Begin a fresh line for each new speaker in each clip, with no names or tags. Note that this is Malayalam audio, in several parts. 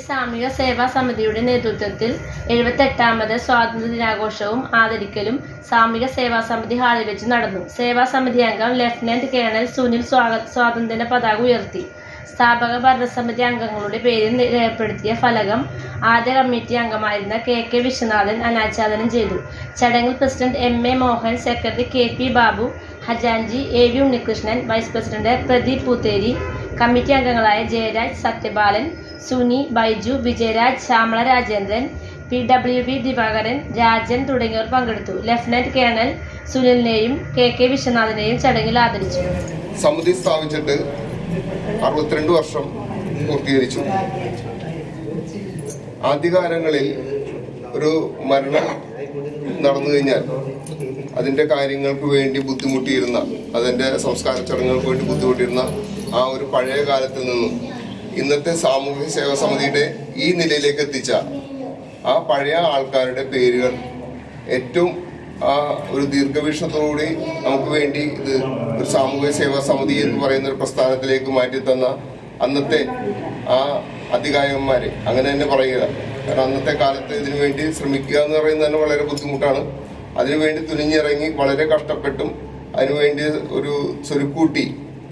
സാമൂഹിക സേവാ സമിതിയുടെ നേതൃത്വത്തിൽ 78ാമത് സ്വാതന്ത്ര്യ ദിനാഘോഷവും ആദരിക്കലും സാമൂഹിക സേവാ സമിതി ഹാളിൽ വെച്ച് നടന്നു. സേവാ സമിതി അംഗം ലഫ്റ്റനന്റ് കേണൽ സുനിൽ സ്വാതന്ത്ര്യ പതാക ഉയർത്തി. സ്ഥാപക ഭരണസമിതി അംഗങ്ങളുടെ പേരിൽ രേഖപ്പെടുത്തിയ ഫലകം ആദ്യ കമ്മിറ്റി അംഗമായിരുന്ന കെ വിശ്വനാഥൻ അനാച്ഛാദനം ചെയ്തു. ചടങ്ങിൽ president M A. Mohan, secretary K P. Babu, ഖജാൻജി A V. Unnikrishnan, vice president Pradeep Poothery, committee അംഗങ്ങളായ ജയരാജ്, സത്യപാലൻ, സുനി, ബൈജു, വിജയരാജ്, ശ്യാമള രാജേന്ദ്രൻ, പി.ഡബ്ല്യു.വി. ദിവാകരൻ, രാജൻ തുടങ്ങിയവർ പങ്കെടുത്തു. ലഫ്റ്റനന്റ് കേണൽ സുനിലിനെയും കെ വിശ്വനാഥനെയും ചടങ്ങിൽ ആദരിച്ചു.
സമിതി സ്ഥാപിച്ചിട്ട് 62 വർഷം പൂർത്തീകരിച്ചു. ആദ്യകാലങ്ങളിൽ ഒരു മരണം നടന്നു കഴിഞ്ഞാൽ അതിൻ്റെ കാര്യങ്ങൾക്ക് വേണ്ടി ബുദ്ധിമുട്ടിയിരുന്ന, അതിൻ്റെ സംസ്കാര ചടങ്ങുകൾക്ക് വേണ്ടി ബുദ്ധിമുട്ടിയിരുന്ന ആ ഒരു പഴയ കാലത്തിൽ നിന്നും ഇന്നത്തെ സാമൂഹിക സേവാ സമിതിയുടെ ഈ നിലയിലേക്ക് എത്തിച്ച ആ പഴയ ആൾക്കാരുടെ പേരുകൾ ഏറ്റവും ആ ഒരു ദീർഘവീക്ഷണത്തോടുകൂടി നമുക്ക് വേണ്ടി ഇത് ഒരു സാമൂഹിക സേവാ സമിതി എന്ന് പറയുന്ന ഒരു പ്രസ്ഥാനത്തിലേക്ക് മാറ്റിത്തന്ന അന്നത്തെ ആ അധികായന്മാരെ അങ്ങനെ തന്നെ പറയുക. കാരണം അന്നത്തെ കാലത്ത് ഇതിനു വേണ്ടി ശ്രമിക്കുക എന്ന് പറയുന്നത് തന്നെ വളരെ ബുദ്ധിമുട്ടാണ്. അതിനുവേണ്ടി തുനിഞ്ഞിറങ്ങി വളരെ കഷ്ടപ്പെട്ടും അതിനുവേണ്ടി ഒരു സ്വരുക്കൂട്ടി,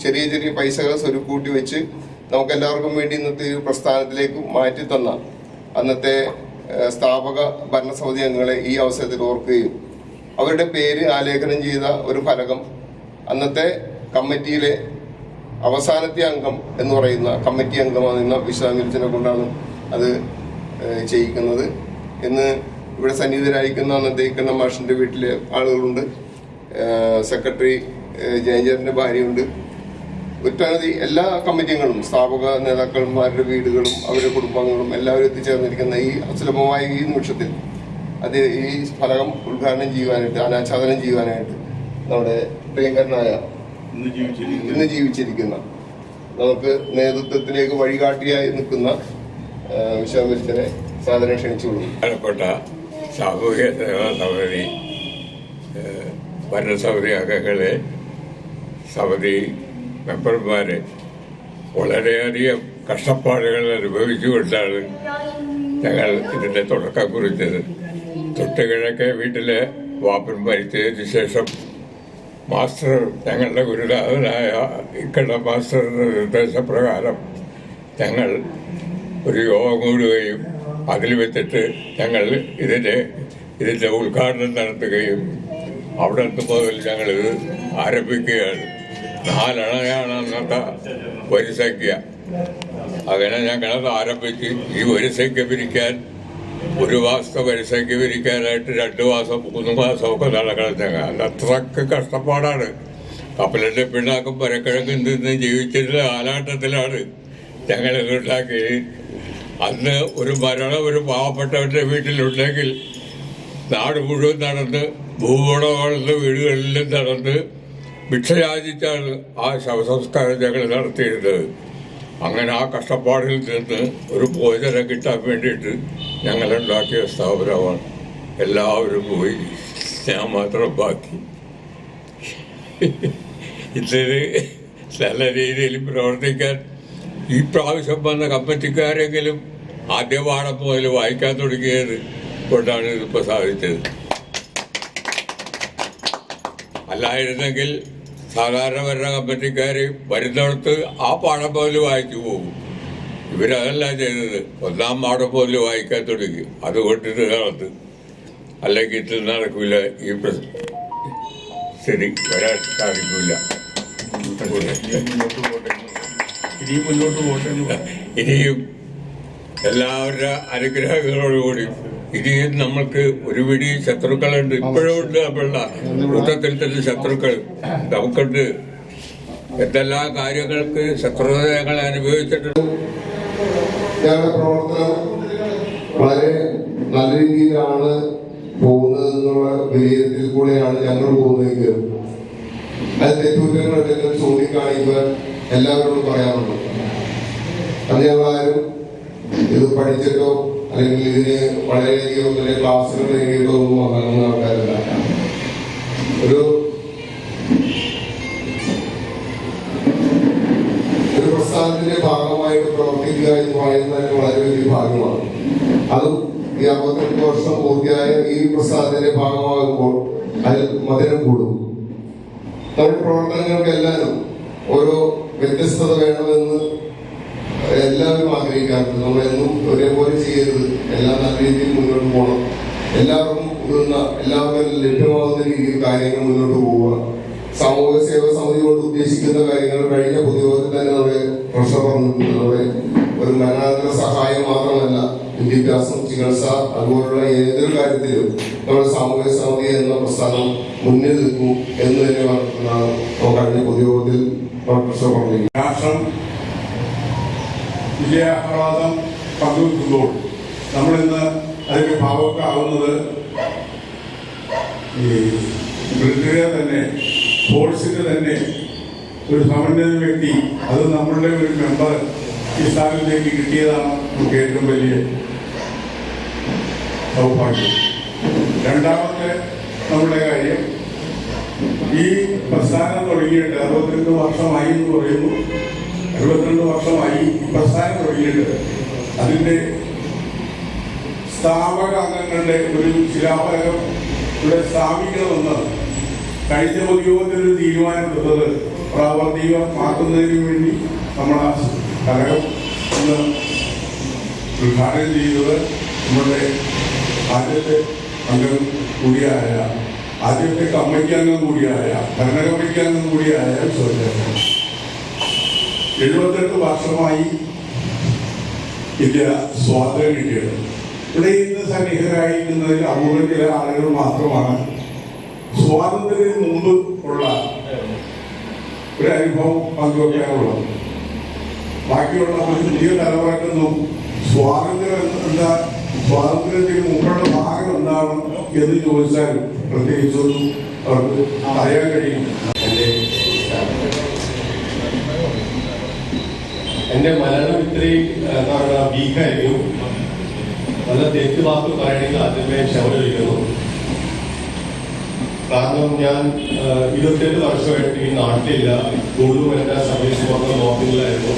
ചെറിയ ചെറിയ പൈസകൾ സ്വരുക്കൂട്ടി വെച്ച് നമുക്കെല്ലാവർക്കും വേണ്ടി ഇന്നത്തെ ഒരു പ്രസ്ഥാനത്തിലേക്ക് മാറ്റിത്തന്ന അന്നത്തെ സ്ഥാപക ഭരണസമിതി അംഗങ്ങളെ ഈ അവസരത്തിൽ ഓർക്കുകയും അവരുടെ പേര് ആലേഖനം ചെയ്ത ഒരു ഫലകം അന്നത്തെ കമ്മിറ്റിയിലെ അവസാനത്തെ അംഗം എന്ന് പറയുന്ന കമ്മിറ്റി അംഗമാകുന്ന വിശ്വാമിത്രനെ കൊണ്ടാണ് അത് ചെയ്യിക്കുന്നത്. ഇന്ന് ഇവിടെ സന്നിഹിതരായിരിക്കുന്ന അന്നത്തെ ഇക്കണ്ണ മാഷിന്റെ വീട്ടിലെ ആളുകളുണ്ട്, സെക്രട്ടറി ജയചന്ദ്രന്റെ ഭാര്യയുണ്ട്, ഒറ്റനവധി എല്ലാ കമ്മിറ്റികളും സ്ഥാപക നേതാക്കന്മാരുടെ വീടുകളും അവരുടെ കുടുംബാംഗങ്ങളും എല്ലാവരും എത്തിച്ചേർന്നിരിക്കുന്ന ഈ സുലഭമായ ഈ നിമിഷത്തിൽ അത് ഈ ഫലകം ഉദ്ഘാടനം ചെയ്യുവാനായിട്ട്, അനാച്ഛാദനം ചെയ്യുവാനായിട്ട് നമ്മുടെ പ്രിയങ്കരനായ ഇന്ന് ജീവിച്ചിരിക്കുന്ന നമുക്ക് നേതൃത്വത്തിലേക്ക് വഴികാട്ടിയായി നിൽക്കുന്ന വിശ്വാമിത്രനെ സാധനം ക്ഷണിച്ചുകൊള്ളും.
പ്രധാനപ്പെട്ട സാമൂഹിക സേവാ സമിതി ഭരണസമിതി അംഗങ്ങളെ, സമിതി മെമ്പർമാരെ വളരെയധികം കഷ്ടപ്പാടുകൾ അനുഭവിച്ചുകൊണ്ടാണ് ഞങ്ങൾ ഇതിന്റെ തുടക്കം കുറിച്ചത്. തൊട്ടുകിഴക്കെ വീട്ടിലെ വാപ്പൻ മരിച്ചതിന് ശേഷം മാസ്റ്റർ, ഞങ്ങളുടെ ഗുരുനാഥനായ ഇക്കണ്ട മാസ്റ്ററുടെ നിർദ്ദേശപ്രകാരം ഞങ്ങൾ ഒരു യോഗം കൂടുകയും അതിൽ വെച്ചിട്ട് ഞങ്ങൾ ഇതിന്റെ ഉദ്ഘാടനം നടത്തുകയും അവിടെ മുതൽ ഞങ്ങളിത് ആരംഭിക്കുകയാണ്. 4 അണയാണ് അന്നത്തെ വരിസംഖ്യ. അങ്ങനെ ഞങ്ങളത് ആരംഭിച്ച് ഈ വരിസംഖ്യ പിരിക്കാൻ, ഒരു മാസത്തെ വരിസംഖ്യ പിരിക്കാനായിട്ട് 2 മാസം 3 മാസമൊക്കെ നടക്കണം. ഞങ്ങൾ അത്രക്ക് കഷ്ടപ്പാടാണ്. കപ്പലിന്റെ പിണ്ണാക്കും പരക്കിഴക്കും നിന്ന് ജീവിച്ചിരുന്ന കാലഘട്ടത്തിലാണ് ഞങ്ങളിതുണ്ടാക്കി. അന്ന് ഒരു മരണം ഒരു പാവപ്പെട്ടവന്റെ വീട്ടിലുണ്ടെങ്കിൽ നാട് മുഴുവൻ നടന്ന്, ഭൂവുടമകളുടെ വീടുകളിലും നടന്ന് ഭിക്ഷയാചിച്ചാണ് ആ ശവസംസ്കാരം ഞങ്ങൾ നടത്തിയിരുന്നത്. അങ്ങനെ ആ കഷ്ടപ്പാടിൽ നിന്ന് ഒരു ഭോജനം കിട്ടാൻ വേണ്ടിയിട്ട് ഞങ്ങളുണ്ടാക്കിയ സ്ഥാപനമാണ്. എല്ലാവരും പോയി, ഞാൻ മാത്രം ബാക്കി. ഇതൊരു നല്ല രീതിയിൽ പ്രവർത്തിക്കാൻ ഈ പ്രാവശ്യം വന്ന കമ്മിറ്റിക്കാരെങ്കിലും ആദ്യ പാഠം മുതൽ വായിക്കാൻ തുടങ്ങിയത് കൊണ്ടാണ് ഇതിപ്പോൾ സാധിച്ചത്. അല്ലായിരുന്നെങ്കിൽ സാധാരണ വരുന്ന കമ്മിറ്റിക്കാർ വരുന്നിടത്ത് ആ പാഠം മുതൽ വായിച്ചു പോകും. ഇവരതല്ല ചെയ്തത്, 1-ാം പാഠം മുതൽ വായിക്കാൻ തുടങ്ങി. അതുകൊണ്ട് ഇത് നടത്ത്, അല്ലെങ്കിൽ ഇത് നടക്കില്ല, ഈ ശരി വരാൻ സാധിക്കില്ല. ഇനിയും എല്ലാവരുടെ അനുഗ്രഹങ്ങളോടുകൂടി ഇനിയും നമ്മൾക്ക് ഒരു പിടി ശത്രുക്കളുണ്ട്, ഇപ്പോഴും ഉണ്ട്. നമ്മളുടെ കൂട്ടത്തിൽ തന്നെ ശത്രുക്കൾ നമുക്കുണ്ട്. എന്തെല്ലാം കാര്യങ്ങൾക്ക് ശത്രുത ഞങ്ങൾ അനുഭവിച്ചിട്ടുണ്ട്.
ഞങ്ങളുടെ പ്രവർത്തനം വളരെ നല്ല രീതിയിലാണ് പോകുന്നതെന്നുള്ള വിലയിരുത്തൽ കൂടെയാണ് ഞങ്ങൾ പോകുന്നതെങ്കിൽ അത് തെറ്റുകുറ്റങ്ങളെല്ലാം ചൂണ്ടിക്കാണിക്കുവാൻ എല്ലാവരോടും പറയാറുണ്ട്. അത് ഞങ്ങളാരും ഇത് പഠിച്ചിട്ടോ അല്ലെങ്കിൽ ഇതിന് വളരെയധികം ക്ലാസ്സുകൾ നേടിയിട്ടോ ഒന്നും വാങ്ങുന്ന ആൾക്കാരല്ല. ഒരു പ്രസ്ഥാനത്തിന്റെ ഭാഗമായിട്ട് പ്രവർത്തിക്കുക എന്ന് പറയുന്നത് തന്നെ വളരെ വലിയ ഭാഗ്യമാണ്. അതും ഈ 58 വർഷം പൂർത്തിയായ ഈ പ്രസ്ഥാനത്തിന്റെ ഭാഗമാകുമ്പോൾ അതിൽ മധുരം കൂടും. നമ്മുടെ പ്രവർത്തനങ്ങൾക്കെല്ലാവരും ഓരോ വ്യത്യസ്തത വേണമെന്ന് എല്ലാവരും ആഗ്രഹിക്കാറുണ്ട്. നമ്മളെന്നും ഒരേപോലെ ചെയ്യരുത്, എല്ലാം നല്ല രീതിയിൽ മുന്നോട്ട് പോകണം, എല്ലാവർക്കും എല്ലാവർക്കും ലഭ്യമാകുന്ന രീതിയിൽ കാര്യങ്ങൾ മുന്നോട്ട് പോവുക. സാമൂഹിക സേവാ സമിതി കൊണ്ട് ഉദ്ദേശിക്കുന്ന കാര്യങ്ങൾ കഴിഞ്ഞ പൊതുയോഗത്തിൽ തന്നെ നമ്മുടെ പ്രശ്നം പറഞ്ഞിട്ടുണ്ട്. നമ്മുടെ ഒരു മരണാനന്തര സഹായം മാത്രമല്ല, വിദ്യാഭ്യാസം, ചികിത്സ, അതുപോലുള്ള ഏതൊരു കാര്യത്തിലും നമ്മുടെ സാമൂഹിക സമിതി എന്ന പ്രസ്ഥാനം മുന്നിൽ നിൽക്കും എന്ന് തന്നെ നമുക്ക് കഴിഞ്ഞ പൊതുയോഗത്തിൽ പ്രശ്നം പറഞ്ഞിരിക്കും.
രാഷ്ട്രം വിജയാഹ്ലാദം പങ്കുവെക്കുമ്പോൾ നമ്മളിന്ന് അതിന്റെ ഭാഗമൊക്കെ ഈ ബ്രിട്ടീഷുകാർ തന്നെ ഫോഴ്സിന്റെ തന്നെ ഒരു സമന്വയ വ്യക്തി, അത് നമ്മളുടെ ഒരു മെമ്പർ ഈ സ്ഥാനത്തേക്ക് കിട്ടിയതാണ് നമുക്ക് ഏറ്റവും വലിയ സൗഭാഗ്യം. രണ്ടാമത്തെ നമ്മുടെ കാര്യം, ഈ പ്രസ്ഥാനം തുടങ്ങിയിട്ട് 62 വർഷമായി എന്ന് പറയുന്നു. 62 വർഷമായി ഈ പ്രസ്ഥാനം തുടങ്ങിയിട്ട് അതിന്റെ സ്ഥാപക അംഗങ്ങളുടെ ഒരു ശിലാഫലകം ഇവിടെ സ്ഥാപിക്കണമെന്ന് കഴിഞ്ഞ പൊതുയോഗത്തിൽ ഒരു തീരുമാനമെടുത്തത് പ്രാവർത്തികമാക്കുന്നതിന് വേണ്ടി നമ്മൾ ആ ഘടകം ഒന്ന് ഉദ്ഘാടനം ചെയ്തത് നമ്മുടെ ആദ്യത്തെ അംഗം കൂടിയായ ആദ്യത്തെ കമ്മിറ്റി അംഗം കൂടിയായ ഭരണ കമ്മിറ്റി അംഗം കൂടിയായ ശോചന 78 വർഷമായി ഇന്ത്യ സ്വാതന്ത്ര്യം കിട്ടിയത്. ഇവിടെ ഇന്ന് സന്നിഹിതരായിരിക്കുന്നതിൽ അപൂർവം ചില ആളുകൾ മാത്രമാണ് സ്വാതന്ത്ര്യത്തിന് മുമ്പ് ഉള്ള ഒരു അനുഭവം പങ്കുവെക്കാനുള്ളത്. ബാക്കിയുള്ള പുതിയ തലമുറക്കൊന്നും സ്വാതന്ത്ര്യത്തിന് മുമ്പുള്ള ഭാഗം എന്താണ് എന്ന് ചോദിച്ചാൽ പ്രത്യേകിച്ചൊന്നും അവർക്ക് അറിയാൻ കഴിയും.
എൻ്റെ മലയാളം ഇത്രയും എന്താ പറയുക വീക്കായിരിക്കും. നല്ല തെറ്റ് വാക്ക് പറയണമെങ്കിൽ ആദ്യമേ ക്ഷമ ചോദിക്കുന്നു. കാരണം ഞാൻ 28 വർഷമായിട്ട് ഈ നാട്ടിലില്ല. കൂടുതലും എൻ്റെ സർവീസ് മൊത്തം നോർത്തിലായിരുന്നു.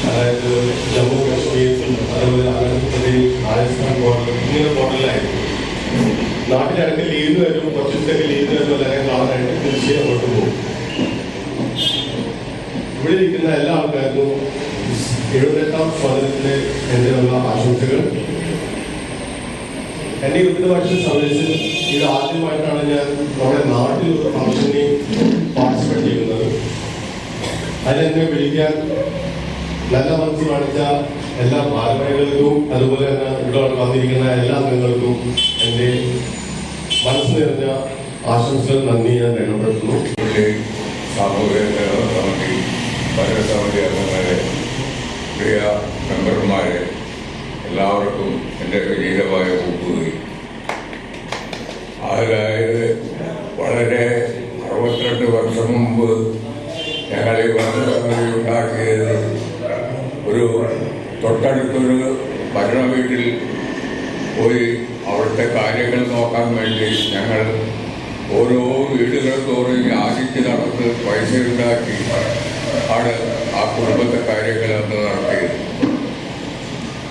അതായത് ജമ്മു കാശ്മീർ, അതുപോലെ ആന്ധ്രാപ്രദേശ്, രാജസ്ഥാൻ ബോർഡർ, ഇങ്ങനെ ബോർഡറിലായിരുന്നു. നാട്ടിലിടയ്ക്ക് ലീവിന് വരും, കുറച്ച് ദിവസത്തേക്ക് ലീവിന് വരുമ്പോൾ അല്ലെങ്കിൽ കാണാനായിട്ട് തീർച്ചയായും അങ്ങോട്ട് പോകും. ഇവിടെ ഇരിക്കുന്ന എല്ലാ ആൾക്കാർക്കും 78ാം സ്വാതന്ത്ര്യത്തിന് എൻ്റെ ഉള്ള ആശംസകൾ. എൻ്റെ 20 വർഷം സർവീസിൽ ഇത് ആദ്യമായിട്ടാണ് ഞാൻ നമ്മുടെ നാട്ടിൽ ഒരു ഫംഗ്ഷനിൽ പാർട്ടിസിപ്പേറ്റ് ചെയ്യുന്നത്. അതിലെന്നെ വിളിക്കാൻ നല്ല മനസ്സ് കാണിച്ച എല്ലാ ഭാരവാഹികൾക്കും അതുപോലെ തന്നെ ഇവിടെ വന്നിരിക്കുന്ന എല്ലാ അംഗങ്ങൾക്കും എൻ്റെ മനസ്സ് നിറഞ്ഞ ആശംസകൾ, നന്ദി ഞാൻ രേഖപ്പെടുത്തുന്നു.
സാമൂഹിക സമിതി, ഭരണസമിതി അംഗങ്ങളെ, പ്രിയ മെമ്പർമാരെ, എല്ലാവർക്കും എൻ്റെ വിനീതമായ കൂട്ടുകയും. അതായത് വളരെ 62 വർഷം മുമ്പ് ഞങ്ങൾ ഈ ഭരണസമിതി ഉണ്ടാക്കിയത് ഒരു തൊട്ടടുത്തൊരു ഭരണ വീട്ടിൽ പോയി അവിടുത്തെ കാര്യങ്ങൾ നോക്കാൻ വേണ്ടി ഞങ്ങൾ ഓരോ വീടുകൾ തോറും യാചിച്ച് നടന്ന് പൈസ ഉണ്ടാക്കി ആണ് ആ കുടുംബത്തെ കാര്യങ്ങൾ അന്ന് നടത്തിയത്.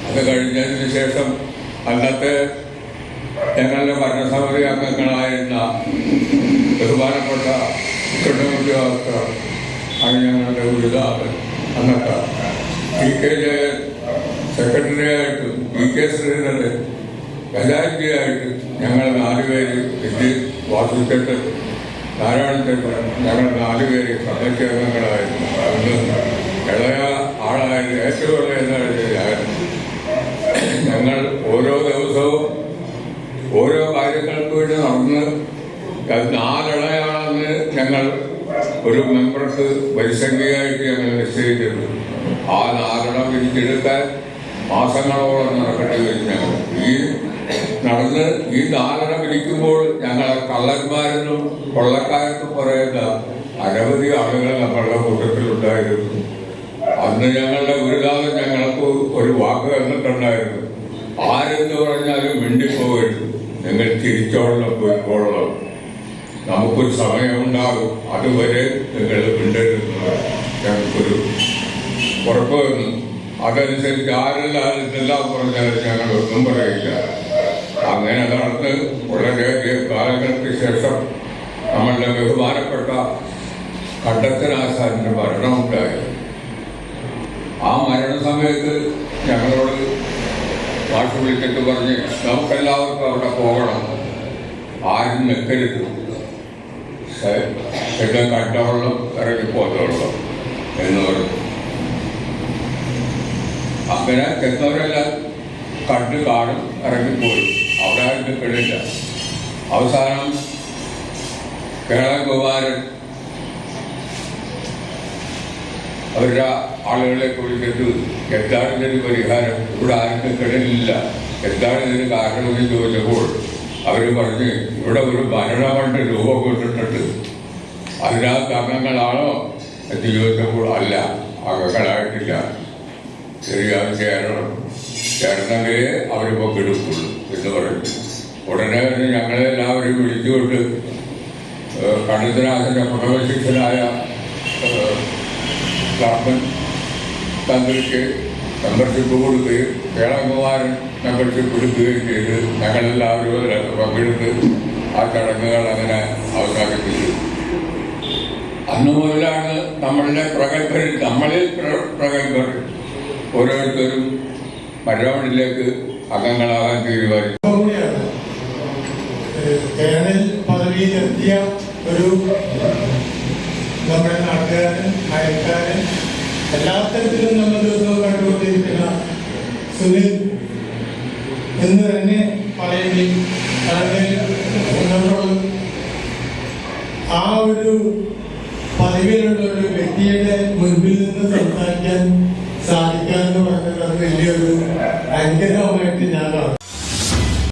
അത് കഴിഞ്ഞതിന് ശേഷം അന്നത്തെ ഞങ്ങളുടെ ഭരണസമിതി അംഗങ്ങളായിരുന്ന ബഹുമാനപ്പെട്ട ഉദ്യോഗസ്ഥർ ആണ് ഞങ്ങളുടെ ഗുരുതാവ്. അന്നത്തെ PK ജയൻ സെക്രട്ടറിയായിട്ട്, PK ശ്രീധരൻ ഖജാൻജിയായിട്ട് ഞങ്ങൾ 4 പേര്, വാസുചേട്ടൻ, നാരായണചേട്ടൻ, ഞങ്ങൾ 4 പേര് കമ്മിറ്റി അംഗങ്ങളായിരുന്നു. അന്ന് ഇളയ ആളായിരുന്നു, ഏറ്റവും ഇളയതായിരുന്നു. ഞങ്ങൾ ഓരോ ദിവസവും ഓരോ കാര്യങ്ങൾക്ക് വേണ്ടി നടന്ന് 4 ഇളയാളെന്ന് ഞങ്ങൾ ഒരു മെമ്പർക്ക് പരിസംഖ്യയായിട്ട് ഞങ്ങൾ നിശ്ചയിച്ചിരുന്നു. ആ 4 പിരിച്ചെടുക്കാൻ മാസങ്ങളോളം നടക്കേണ്ടി വരും. ഞങ്ങൾ നടന്ന് ഈ 4 പിരിക്കുമ്പോൾ ഞങ്ങളെ കള്ളന്മാരെന്നും കൊള്ളക്കാരെന്നും പറയുന്ന അനവധി ആളുകൾ നമ്മളുടെ കൂട്ടത്തിലുണ്ടായിരുന്നു. അന്ന് ഞങ്ങളുടെ ഗുരുനാഥൻ ഞങ്ങൾക്ക് ഒരു വാക്ക് തന്നിട്ടുണ്ടായിരുന്നു, ആരെന്ന് പറഞ്ഞാലും മിണ്ടിപ്പോകരുത്, നിങ്ങൾ തിരിച്ചോളണം, പോയിക്കോളണം, നമുക്കൊരു സമയമുണ്ടാകും, അതുവരെ നിങ്ങൾ മിണ്ടരുത്. ഞങ്ങൾക്കൊരു ഉറപ്പ് വന്നു. അതനുസരിച്ച് ആരെല്ലാം പറഞ്ഞാലും ഞങ്ങൾ ഒന്നും പറയില്ല. അങ്ങനെ നടന്ന് വളരെയധികം കാലങ്ങൾക്ക് ശേഷം നമ്മളുടെ ബഹുമാനപ്പെട്ട കണ്ടത്തനാശാന്റെ മരണമുണ്ടായി. ആ മരണസമയത്ത് ഞങ്ങളോട് മാഷ് വിളിച്ചിട്ട് പറഞ്ഞ് നമുക്കെല്ലാവർക്കും അവിടെ പോകണം, ആരും നിൽക്കരുത്, എല്ലാം കണ്ടവെള്ളം ഇറങ്ങിപ്പോന്നവെള്ളം എന്ന് പറഞ്ഞു. അങ്ങനെ ചെന്നവരെല്ലാം കണ്ട് കാണും ഇറങ്ങിപ്പോയി. അവിടെ ആരും നിൽക്കണില്ല. അവസാനം കേളകുമാരൻ അവരുടെ ആളുകളെ കുറിച്ചിട്ട് എന്താണ് ഇതിന് പരിഹാരം, ഇവിടെ ആരും നിൽക്കണില്ല, എന്താണ് ഇതിന് കാരണമെന്ന് ചോദിച്ചപ്പോൾ അവർ പറഞ്ഞ് ഇവിടെ ഒരു ഭരണമണ്ഡ രൂപം കൊണ്ടിട്ടുണ്ട്, അതിനകത്ത് അംഗങ്ങളാണോ എന്ന് ചോദിച്ചപ്പോൾ അല്ല, അംഗങ്ങളായിട്ടില്ല, ശരിയാണ്, ചേരണമെങ്കിലേ അവർ പങ്കെടുക്കുള്ളൂ എന്ന് പറഞ്ഞു. ഉടനെ തന്നെ ഞങ്ങളെല്ലാവരും വിളിച്ചുകൊണ്ട് കണ്ടത്തനാഥൻ്റെ പ്രഥമശിഷ്യനായ ക്ലാപ്പൻ തന്ത്രിക്ക് മെമ്പർഷിപ്പ് കൊടുക്കുകയും കേളകുമാരൻ മെമ്പർഷിപ്പ് എടുക്കുകയും ചെയ്ത് ഞങ്ങളെല്ലാവരും അതിനകത്ത് പങ്കെടുത്ത് ആ ചടങ്ങുകൾ അങ്ങനെ അവസാനിപ്പിച്ചു. അന്നു മുതലാണ് നമ്മളിൽ പ്രഗത്ഭർ ഓരോരുത്തരും മരവണിലേക്ക് അംഗങ്ങളാകാൻ തീരുമാനിച്ചു.
കേരള പദവിയിലെത്തിയ ഒരു നമ്മുടെ നാട്ടുകാരൻ, അയൽക്കാരൻ, എല്ലാ തരത്തിലും നമ്മൾ ദിവസവും കണ്ടുകൊണ്ടിരിക്കുന്ന സുനിൽ എന്ന് തന്നെ പറയേണ്ടി നമ്മളോട് ആ ഒരു പദവിയിലുള്ള ഒരു വ്യക്തിയുടെ മുൻപിൽ നിന്ന് സംസാരിക്കാൻ സാധിക്കുക എന്ന് പറഞ്ഞത് അത് വലിയൊരു അനുഗ്രഹമായിട്ട് ഞാൻ കാണുന്നു.